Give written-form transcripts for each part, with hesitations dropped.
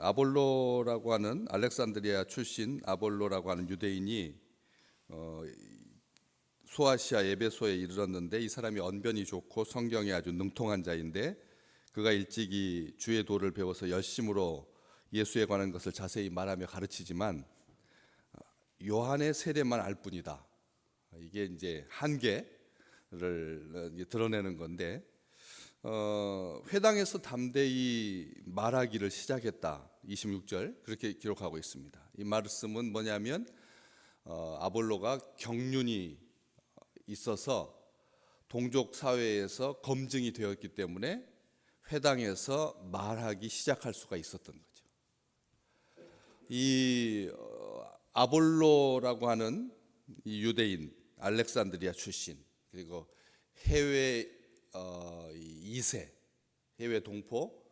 아볼로라고 하는 알렉산드리아 출신 아볼로라고 하는 유대인이 소아시아 에베소에 이르렀는데, 이 사람이 언변이 좋고 성경에 아주 능통한 자인데, 그가 일찍이 주의 도를 배워서 열심으로 예수에 관한 것을 자세히 말하며 가르치지만 요한의 세례만 알 뿐이다. 이게 이제 한계를 드러내는 건데, 회당에서 담대히 말하기를 시작했다. 26절 그렇게 기록하고 있습니다. 이 말씀은 뭐냐면 아볼로가 경륜이 있어서 동족 사회에서 검증이 되었기 때문에 회당에서 말하기 시작할 수가 있었던 거죠. 이 아볼로라고 하는 이 유대인, 알렉산드리아 출신, 그리고 해외 2세, 해외 동포,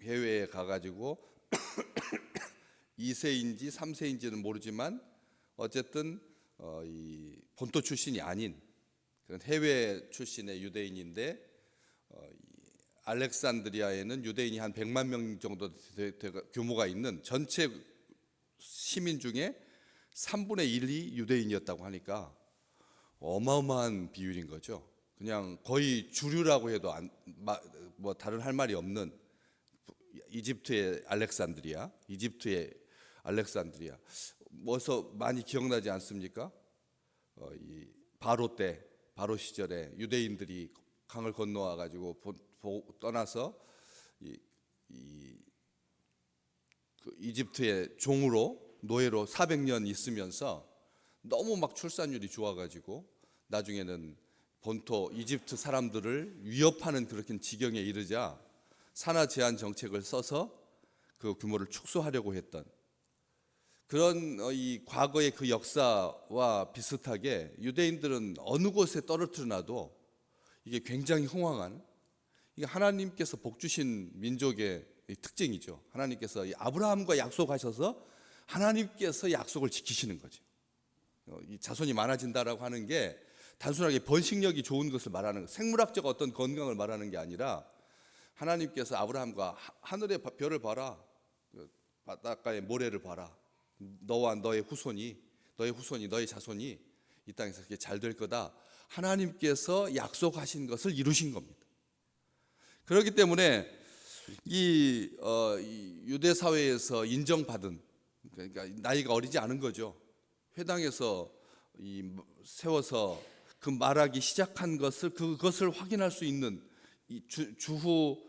해외에 가가지고 2세인지 3세인지는 모르지만 어쨌든 이 본토 출신이 아닌 그런 해외 출신의 유대인인데, 알렉산드리아에는 유대인이 한 100만 명 정도 규모가 있는 전체 시민 중에 3분의 1이 유대인이었다고 하니까 어마어마한 비율인 거죠. 그냥 거의 주류라고 해도 뭐 다른 할 말이 없는 이집트의 알렉산드리아, 뭐서 많이 기억나지 않습니까? 이 바로 시절에 유대인들이 강을 건너와 가지고 떠나서 그 이집트의 종으로 노예로 400년 있으면서 너무 막 출산율이 좋아가지고 나중에는 본토 이집트 사람들을 위협하는 그런 지경에 이르자 산하 제한 정책을 써서 그 규모를 축소하려고 했던 그런 이 과거의 그 역사와 비슷하게 유대인들은 어느 곳에 떨어뜨려 놔도 이게 굉장히 흥왕한, 이게 하나님께서 복 주신 민족의 특징이죠. 하나님께서 아브라함과 약속하셔서 하나님께서 약속을 지키시는 거죠. 이 자손이 많아진다라고 하는 게 단순하게 번식력이 좋은 것을 말하는 것, 생물학적 어떤 건강을 말하는 게 아니라 하나님께서 아브라함과 하늘의 별을 봐라, 바닷가의 모래를 봐라, 너와 너의 후손이 너의 자손이 이 땅에서 그렇게 잘 될 거다, 하나님께서 약속하신 것을 이루신 겁니다. 그렇기 때문에 이 유대 사회에서 인정받은, 그러니까 나이가 어리지 않은 거죠. 회당에서 세워서 그 말하기 시작한 그것을 확인할 수 있는 주후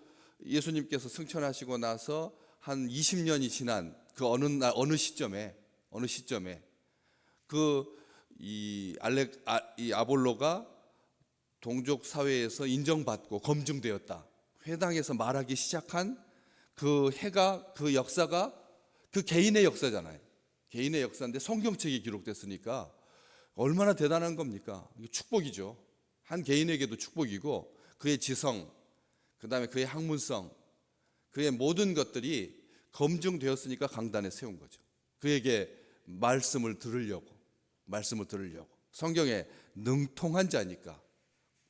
예수님께서 승천하시고 나서 한 20년이 지난 그 어느 시점에 이 아볼로가 동족 사회에서 인정받고 검증되었다. 회당에서 말하기 시작한 그 해가, 그 역사가 그 개인의 역사잖아요. 개인의 역사인데 성경책이 기록됐으니까 얼마나 대단한 겁니까? 이게 축복이죠. 한 개인에게도 축복이고, 그의 지성, 그 다음에 그의 학문성, 그의 모든 것들이 검증되었으니까 강단에 세운 거죠. 그에게 말씀을 들으려고 성경에 능통한 자니까.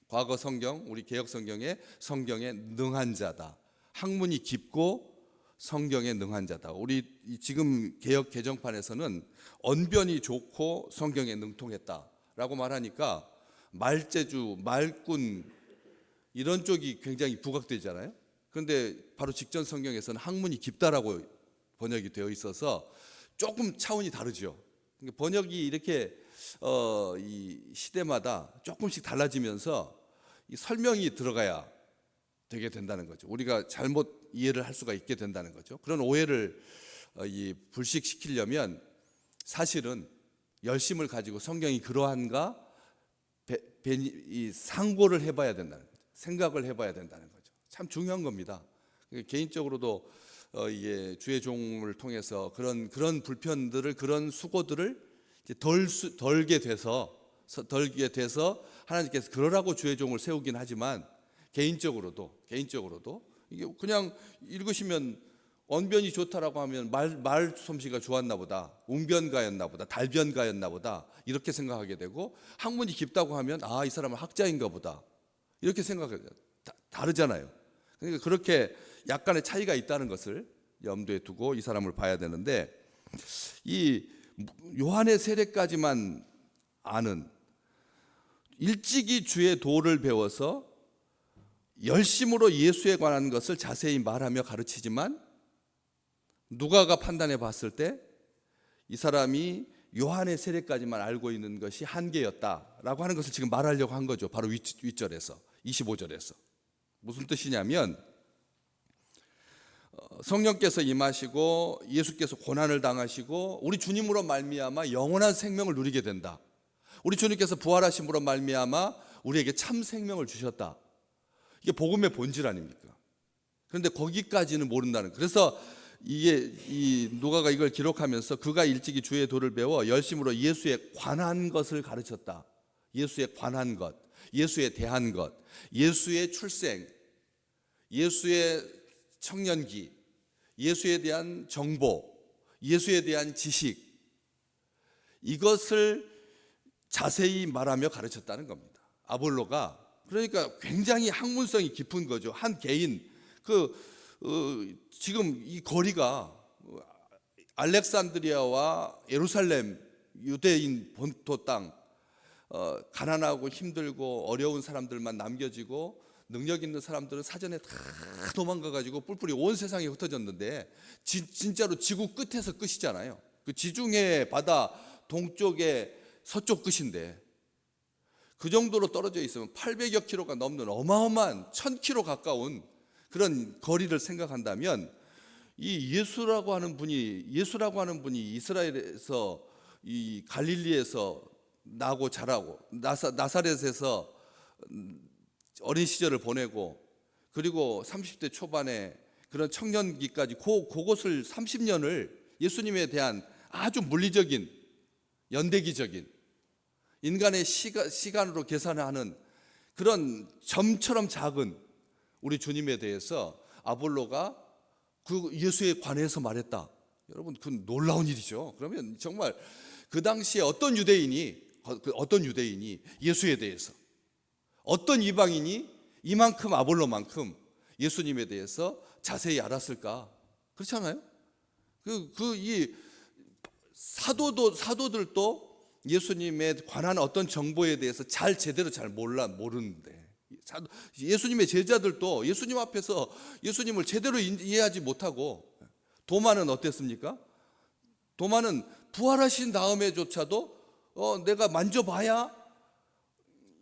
과거 성경, 우리 개혁 성경에 능한 자다, 학문이 깊고 성경에 능한 자다. 우리 지금 개혁 개정판에서는 언변이 좋고 성경에 능통했다라고 말하니까 말재주, 말꾼 이런 쪽이 굉장히 부각되잖아요. 그런데 바로 직전 성경에서는 학문이 깊다라고 번역이 되어 있어서 조금 차원이 다르죠. 번역이 이렇게 이 시대마다 조금씩 달라지면서 이 설명이 들어가야 되게 된다는 거죠. 우리가 잘못 이해를 할 수가 있게 된다는 거죠. 그런 오해를 불식시키려면 사실은 열심을 가지고 성경이 그러한가 상고를 해봐야 된다는 거죠. 생각을 해봐야 된다는 거죠. 참 중요한 겁니다. 개인적으로도 이게 주의 종을 통해서 그런 불편들을, 그런 수고들을 덜게 돼서 하나님께서 그러라고 주의 종을 세우긴 하지만, 개인적으로도 이게 그냥 읽으시면 언변이 좋다라고 하면 말 솜씨가 좋았나 보다, 웅변가였나 보다, 달변가였나 보다 이렇게 생각하게 되고, 학문이 깊다고 하면 이 사람은 학자인가 보다 이렇게 생각해요. 다르잖아요. 그러니까 그렇게 약간의 차이가 있다는 것을 염두에 두고 이 사람을 봐야 되는데, 이 요한의 세례까지만 아는, 일찍이 주의 도를 배워서 열심으로 예수에 관한 것을 자세히 말하며 가르치지만 누가가 판단해 봤을 때 이 사람이 요한의 세례까지만 알고 있는 것이 한계였다라고 하는 것을 지금 말하려고 한 거죠. 바로 윗절에서 25절에서. 무슨 뜻이냐면, 성령께서 임하시고 예수께서 고난을 당하시고 우리 주님으로 말미암아 영원한 생명을 누리게 된다. 우리 주님께서 부활하심으로 말미암아 우리에게 참 생명을 주셨다. 이게 복음의 본질 아닙니까? 그런데 거기까지는 모른다는. 그래서 이 누가가 이걸 기록하면서 그가 일찍이 주의 도를 배워 열심으로 예수에 관한 것을 가르쳤다. 예수에 관한 것, 예수에 대한 것, 예수의 출생, 예수의 청년기, 예수에 대한 정보, 예수에 대한 지식, 이것을 자세히 말하며 가르쳤다는 겁니다. 아볼로가 그러니까 굉장히 학문성이 깊은 거죠. 한 개인, 지금 이 거리가 알렉산드리아와 예루살렘, 유대인 본토 땅, 가난하고 힘들고 어려운 사람들만 남겨지고 능력 있는 사람들은 사전에 다 도망가가지고 뿔뿔이 온 세상에 흩어졌는데, 진짜로 지구 끝에서 끝이잖아요. 그 지중해 바다 동쪽에 서쪽 끝인데, 그 정도로 떨어져 있으면 800여 킬로가 넘는 어마어마한 1000킬로 가까운 그런 거리를 생각한다면, 이 예수라고 하는 분이 이스라엘에서, 이 갈릴리에서 나고 자라고 나사렛에서 어린 시절을 보내고, 그리고 30대 초반에 그런 청년기까지 그것을 30년을 예수님에 대한 아주 물리적인 연대기적인 인간의 시간으로 계산하는 그런 점처럼 작은 우리 주님에 대해서 아볼로가 그 예수에 관해서 말했다. 여러분, 그 놀라운 일이죠. 그러면 정말 그 당시에 어떤 유대인이 예수에 대해서, 어떤 이방인이 이만큼 아볼로만큼 예수님에 대해서 자세히 알았을까? 그렇잖아요. 이 사도들도 예수님에 관한 어떤 정보에 대해서 제대로 잘 모르는데, 예수님의 제자들도 예수님 앞에서 예수님을 제대로 이해하지 못하고, 도마는 어땠습니까? 도마는 부활하신 다음에조차도 내가 만져봐야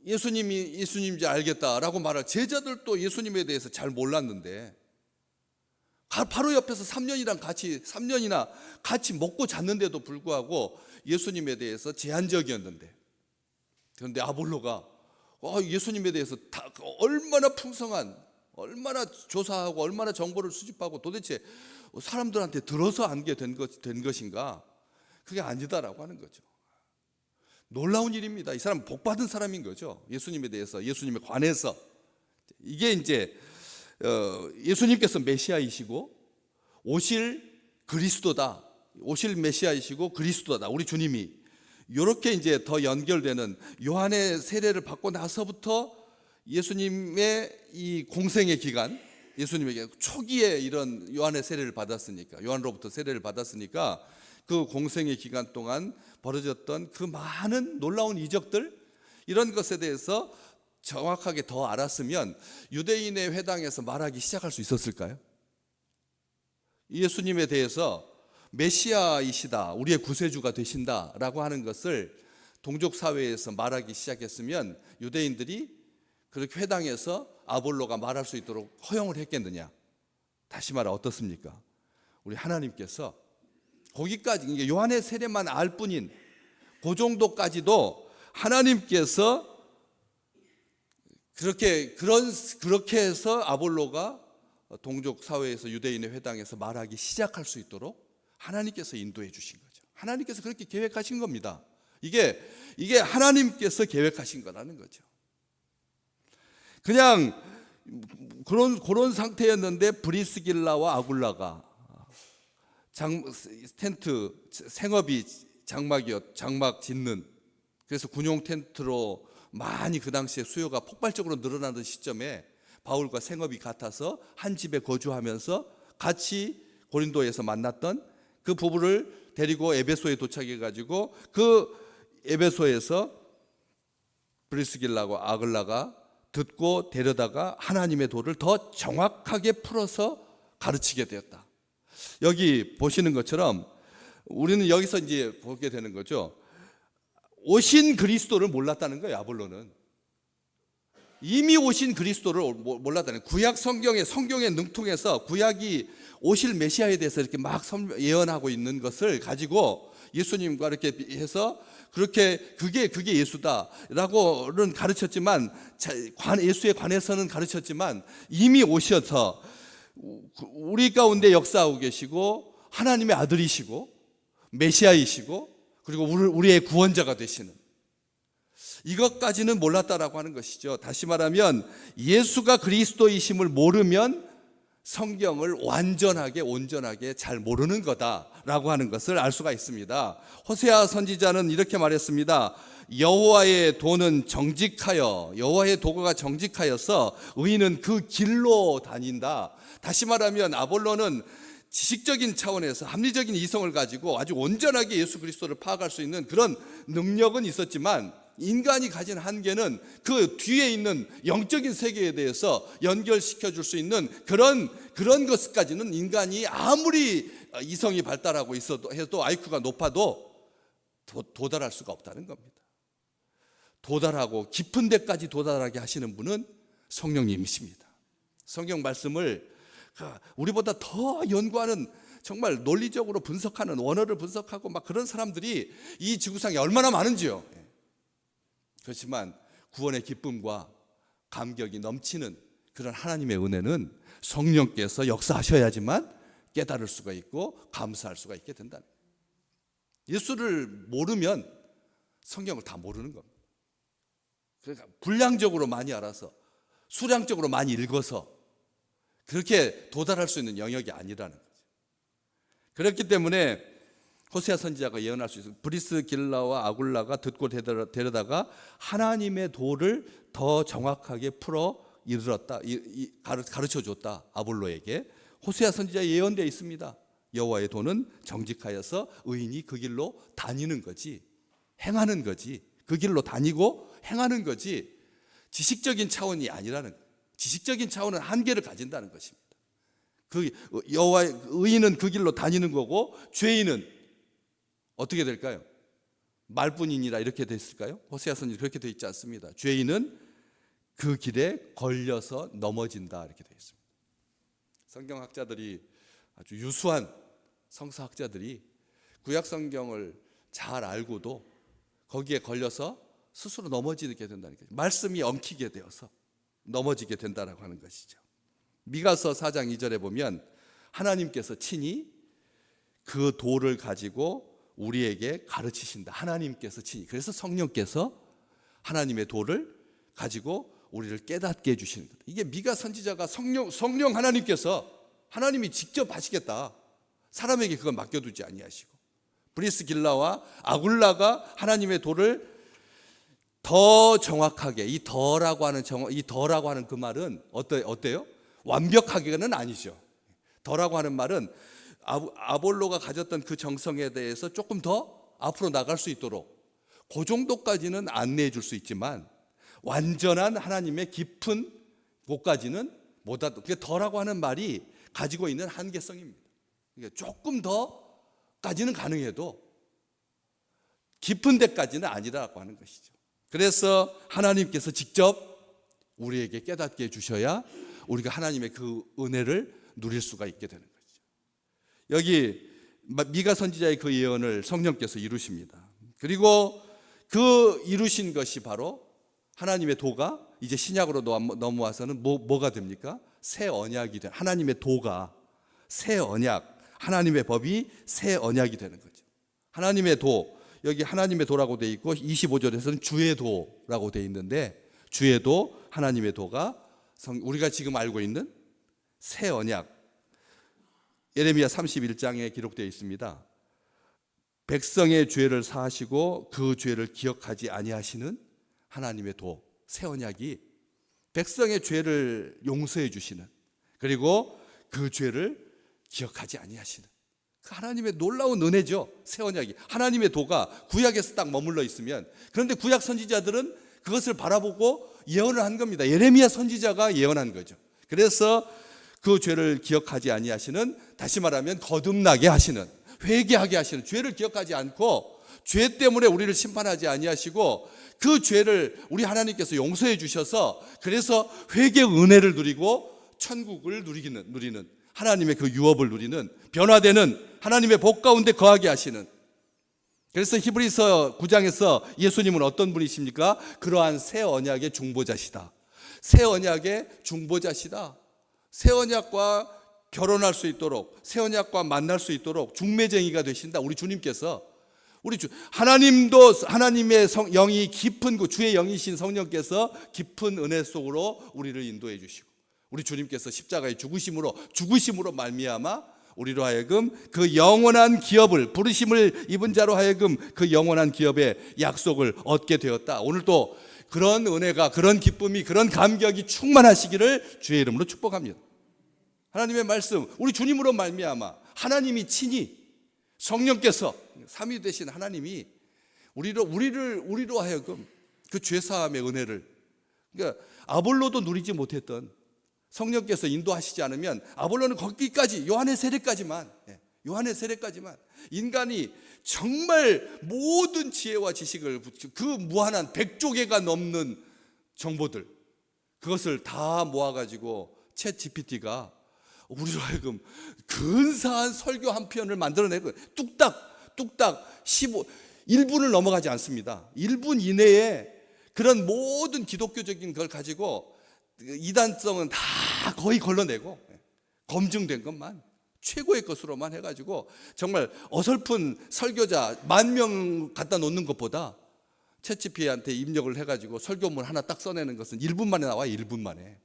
예수님인지 알겠다라고 말할, 제자들도 예수님에 대해서 잘 몰랐는데, 바로 옆에서 3년이나 같이 먹고 잤는데도 불구하고 예수님에 대해서 제한적이었는데, 그런데 아볼로가 예수님에 대해서 얼마나 풍성한, 얼마나 조사하고 얼마나 정보를 수집하고 도대체 사람들한테 들어서 알게 된 것인가? 그게 아니다라고 하는 거죠. 놀라운 일입니다. 이 사람 복받은 사람인 거죠. 예수님에 대해서, 예수님에 관해서. 이게 이제 예수님께서 메시아이시고 오실 그리스도다, 오실 메시아이시고 그리스도다, 우리 주님이. 이렇게 이제 더 연결되는, 요한의 세례를 받고 나서부터 예수님의 이 공생의 기간, 예수님에게 초기에 이런 요한의 세례를 받았으니까, 요한으로부터 세례를 받았으니까 그 공생의 기간 동안 벌어졌던 그 많은 놀라운 이적들, 이런 것에 대해서 정확하게 더 알았으면 유대인의 회당에서 말하기 시작할 수 있었을까요? 예수님에 대해서 메시아이시다, 우리의 구세주가 되신다라고 하는 것을 동족 사회에서 말하기 시작했으면 유대인들이 그렇게 회당에서 아볼로가 말할 수 있도록 허용을 했겠느냐? 다시 말해 어떻습니까? 우리 하나님께서 거기까지, 이게 요한의 세례만 알 뿐인 그 정도까지도 하나님께서 그렇게 해서 아볼로가 동족 사회에서, 유대인의 회당에서 말하기 시작할 수 있도록 하나님께서 인도해 주신 거죠. 하나님께서 그렇게 계획하신 겁니다. 이게 하나님께서 계획하신 거라는 거죠. 그냥 그런 상태였는데 브리스길라와 아굴라가 텐트, 생업이 장막 짓는, 그래서 군용 텐트로 많이 그 당시에 수요가 폭발적으로 늘어나던 시점에 바울과 생업이 같아서 한 집에 거주하면서 같이 고린도에서 만났던 그 부부를 데리고 에베소에 도착해 가지고 그 에베소에서 브리스길라와 아글라가 듣고 데려다가 하나님의 도를 더 정확하게 풀어서 가르치게 되었다. 여기 보시는 것처럼 우리는 여기서 이제 보게 되는 거죠. 오신 그리스도를 몰랐다는 거예요. 아볼로는 이미 오신 그리스도를 몰랐다는 거예요. 구약 성경의 능통해서 구약이 오실 메시아에 대해서 이렇게 막 예언하고 있는 것을 가지고 예수님과 이렇게 해서 그렇게 그게 예수다라고는 가르쳤지만, 예수에 관해서는 가르쳤지만 이미 오셔서 우리 가운데 역사하고 계시고 하나님의 아들이시고 메시아이시고 그리고 우리의 구원자가 되시는 이것까지는 몰랐다라고 하는 것이죠. 다시 말하면 예수가 그리스도이심을 모르면 성경을 온전하게 잘 모르는 거다라고 하는 것을 알 수가 있습니다. 호세아 선지자는 이렇게 말했습니다. 여호와의 도는 정직하여, 여호와의 도가 정직하여서 의인은 그 길로 다닌다. 다시 말하면 아볼로는 지식적인 차원에서 합리적인 이성을 가지고 아주 온전하게 예수 그리스도를 파악할 수 있는 그런 능력은 있었지만, 인간이 가진 한계는 그 뒤에 있는 영적인 세계에 대해서 연결시켜 줄 수 있는 그런 것까지는 인간이 아무리 이성이 발달하고 있어도 해도 IQ가 높아도 도달할 수가 없다는 겁니다. 도달하고 깊은 데까지 도달하게 하시는 분은 성령님이십니다. 성경 말씀을 우리보다 더 연구하는, 정말 논리적으로 분석하는, 원어를 분석하고 막 그런 사람들이 이 지구상에 얼마나 많은지요. 그렇지만 구원의 기쁨과 감격이 넘치는 그런 하나님의 은혜는 성령께서 역사하셔야지만 깨달을 수가 있고 감사할 수가 있게 된다는 거예요. 예수를 모르면 성경을 다 모르는 겁니다. 그러니까 분량적으로 많이 알아서 수량적으로 많이 읽어서 그렇게 도달할 수 있는 영역이 아니라는 거죠. 그렇기 때문에 호세아 선지자가 예언할 수 있어요. 브리스길라와 아굴라가 듣고 데려다가 하나님의 도를 더 정확하게 풀어 이르렀다, 가르쳐 줬다. 아볼로에게 호세아 선지자 예언되어 있습니다. 여호와의 도는 정직하여서 의인이 그 길로 다니는 거지, 행하는 거지, 그 길로 다니고 행하는 거지, 지식적인 차원이 아니라는 거예요. 지식적인 차원은 한계를 가진다는 것입니다. 그 여호와의 의인은 그 길로 다니는 거고, 죄인은 어떻게 될까요? 말뿐이니라 이렇게 됐을까요? 호세아 선지 그렇게 되어 있지 않습니다. 죄인은 그 길에 걸려서 넘어진다 이렇게 되어 있습니다. 성경학자들이, 아주 유수한 성서학자들이 구약 성경을 잘 알고도 거기에 걸려서 스스로 넘어지게 된다는 거죠. 말씀이 엉키게 되어서 넘어지게 된다라고 하는 것이죠. 미가서 4장 2절에 보면 하나님께서 친히 그 도를 가지고 우리에게 가르치신다. 하나님께서 친히, 그래서 성령께서 하나님의 도를 가지고 우리를 깨닫게 해주시는 것. 이게 미가 선지자가 성령 하나님이 직접 하시겠다, 사람에게 그걸 맡겨두지 아니하시고, 브리스길라와 아굴라가 하나님의 도를 더 정확하게, 이 더라고 하는 그 말은 어때요? 완벽하게는 아니죠. 더라고 하는 말은 아볼로가 가졌던 그 정성에 대해서 조금 더 앞으로 나갈 수 있도록 그 정도까지는 안내해 줄 수 있지만, 완전한 하나님의 깊은 곳까지는 못하도, 그게 더라고 하는 말이 가지고 있는 한계성입니다. 그러니까 조금 더까지는 가능해도 깊은 데까지는 아니라고 하는 것이죠. 그래서 하나님께서 직접 우리에게 깨닫게 해주셔야 우리가 하나님의 그 은혜를 누릴 수가 있게 되는 거죠. 여기 미가 선지자의 그 예언을 성령께서 이루십니다. 그리고 그 이루신 것이 바로 하나님의 도가 이제 신약으로 넘어와서는 뭐가 됩니까? 새 언약이 돼. 하나님의 도가 새 언약, 하나님의 법이 새 언약이 되는 거죠. 하나님의 도, 여기 하나님의 도라고 되어 있고 25절에서는 주의 도라고 되어 있는데, 주의 도, 하나님의 도가 우리가 지금 알고 있는 새 언약, 예레미야 31장에 기록되어 있습니다. 백성의 죄를 사하시고 그 죄를 기억하지 아니하시는 하나님의 도, 새 언약이 백성의 죄를 용서해 주시는, 그리고 그 죄를 기억하지 아니하시는 그 하나님의 놀라운 은혜죠. 새 언약이 하나님의 도가 구약에서 딱 머물러 있으면, 그런데 구약 선지자들은 그것을 바라보고 예언을 한 겁니다. 예레미야 선지자가 예언한 거죠. 그래서 그 죄를 기억하지 아니하시는, 다시 말하면 거듭나게 하시는, 회개하게 하시는, 죄를 기억하지 않고 죄 때문에 우리를 심판하지 아니하시고 그 죄를 우리 하나님께서 용서해 주셔서, 그래서 회개의 은혜를 누리고 천국을 누리는 하나님의 그 유업을 누리는, 변화되는 하나님의 복 가운데 거하게 하시는. 그래서 히브리서 9장에서 예수님은 어떤 분이십니까? 그러한 새 언약의 중보자시다. 새 언약의 중보자시다. 새 언약과 결혼할 수 있도록, 새 언약과 만날 수 있도록 중매쟁이가 되신다. 우리 주님께서, 하나님도 하나님의 영이 깊은 주의 영이신 성령께서 깊은 은혜 속으로 우리를 인도해 주시고, 우리 주님께서 십자가의 죽으심으로 말미암아 우리로 하여금 그 영원한 기업을, 부르심을 입은 자로 하여금 그 영원한 기업의 약속을 얻게 되었다. 오늘도 그런 은혜가, 그런 기쁨이, 그런 감격이 충만하시기를 주의 이름으로 축복합니다. 하나님의 말씀, 우리 주님으로 말미암아 하나님이 친히, 성령께서, 삼위 되신 하나님이 우리로 하여금 그 죄사함의 은혜를, 그러니까 아볼로도 누리지 못했던, 성령께서 인도하시지 않으면 아볼로는 거기까지, 요한의 세례까지만 인간이 정말 모든 지혜와 지식을, 그 무한한 100조개가 넘는 정보들, 그것을 다 모아가지고 챗 GPT가 우리로 하여금 근사한 설교 한 편을 만들어내고, 뚝딱 1분을 넘어가지 않습니다. 1분 이내에 그런 모든 기독교적인 걸 가지고 이단성은 다 거의 걸러내고, 검증된 것만, 최고의 것으로만 해가지고, 정말 어설픈 설교자 10,000명 갖다 놓는 것보다 챗GPT한테 입력을 해가지고 설교문 하나 딱 써내는 것은 1분 만에 나와요. 1분 만에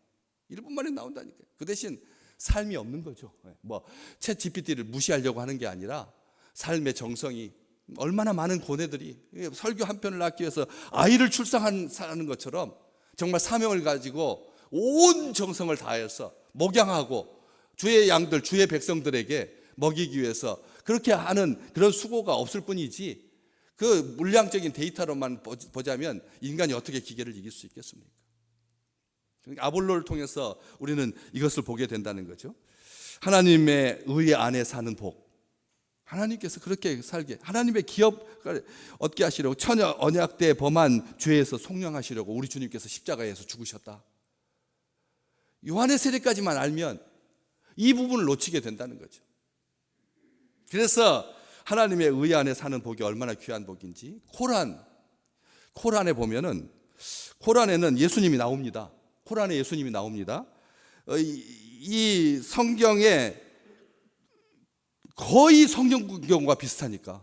나온다니까. 그 대신 삶이 없는 거죠. 챗GPT를 무시하려고 하는 게 아니라 삶의 정성이, 얼마나 많은 고뇌들이 설교 한 편을 낳기 위해서 아이를 출산하는 것처럼 정말 사명을 가지고 온 정성을 다해서 목양하고 주의 양들, 주의 백성들에게 먹이기 위해서 그렇게 하는 그런 수고가 없을 뿐이지, 그 물량적인 데이터로만 보자면 인간이 어떻게 기계를 이길 수 있겠습니까? 그러니까 아볼로를 통해서 우리는 이것을 보게 된다는 거죠. 하나님의 의 안에 사는 복, 하나님께서 그렇게 살게, 하나님의 기업을 얻게 하시려고, 처녀 언약 때 범한 죄에서 속량하시려고 우리 주님께서 십자가에서 죽으셨다. 요한의 세례까지만 알면 이 부분을 놓치게 된다는 거죠. 그래서 하나님의 의 안에 사는 복이 얼마나 귀한 복인지, 코란에 보면은, 코란에는 예수님이 나옵니다. 코란에 예수님이 나옵니다. 이 성경에 거의 성경과 비슷하니까,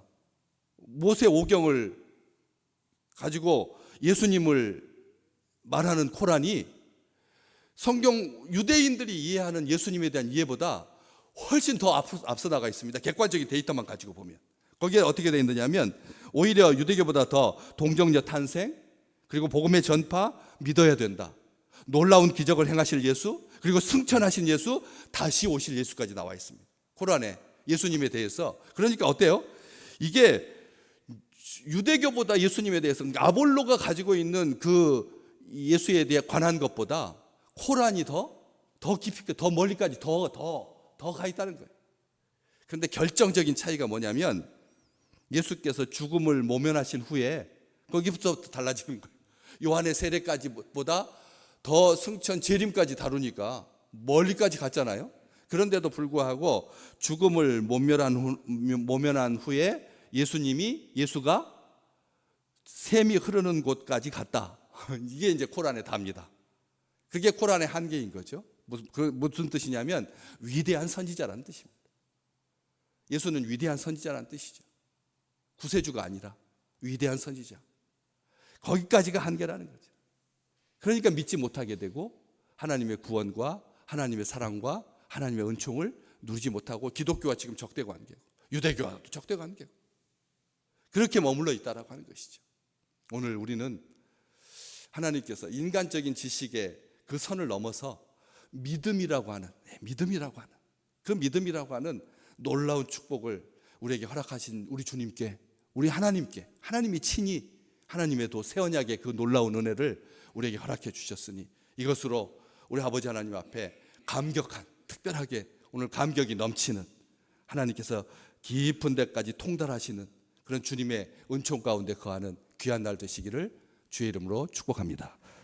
모세 오경을 가지고 예수님을 말하는 코란이 성경 유대인들이 이해하는 예수님에 대한 이해보다 훨씬 더 앞서 나가 있습니다. 객관적인 데이터만 가지고 보면. 거기에 어떻게 되어 있느냐면, 오히려 유대교보다 더 동정녀 탄생, 그리고 복음의 전파, 믿어야 된다, 놀라운 기적을 행하실 예수, 그리고 승천하신 예수, 다시 오실 예수까지 나와 있습니다. 코란에 예수님에 대해서. 그러니까 어때요? 이게 유대교보다 예수님에 대해서, 아볼로가 가지고 있는 그 예수에 대해 관한 것보다 코란이 더 깊이, 더 멀리까지 더 가 있다는 거예요. 그런데 결정적인 차이가 뭐냐면, 예수께서 죽음을 모면하신 후에 거기부터 달라지는 거예요. 요한의 세례까지보다 더 승천, 재림까지 다루니까 멀리까지 갔잖아요. 그런데도 불구하고 죽음을 모면한 후에 예수가 샘이 흐르는 곳까지 갔다. 이게 이제 코란의 답니다. 그게 코란의 한계인 거죠. 무슨 뜻이냐면 위대한 선지자라는 뜻입니다. 예수는 위대한 선지자라는 뜻이죠. 구세주가 아니라 위대한 선지자. 거기까지가 한계라는 거죠. 그러니까 믿지 못하게 되고, 하나님의 구원과 하나님의 사랑과 하나님의 은총을 누리지 못하고, 기독교와 지금 적대 관계고, 유대교와도 적대 관계고, 그렇게 머물러 있다라고 하는 것이죠. 오늘 우리는 하나님께서 인간적인 지식의 그 선을 넘어서 믿음이라고 하는 그 믿음이라고 하는 놀라운 축복을 우리에게 허락하신 우리 주님께, 우리 하나님께, 하나님이 친히 하나님의 새 언약의 그 놀라운 은혜를 우리에게 허락해 주셨으니 이것으로 우리 아버지 하나님 앞에 감격한, 특별하게 오늘 감격이 넘치는, 하나님께서 깊은 데까지 통달하시는 그런 주님의 은총 가운데 거하는 귀한 날 되시기를 주의 이름으로 축복합니다.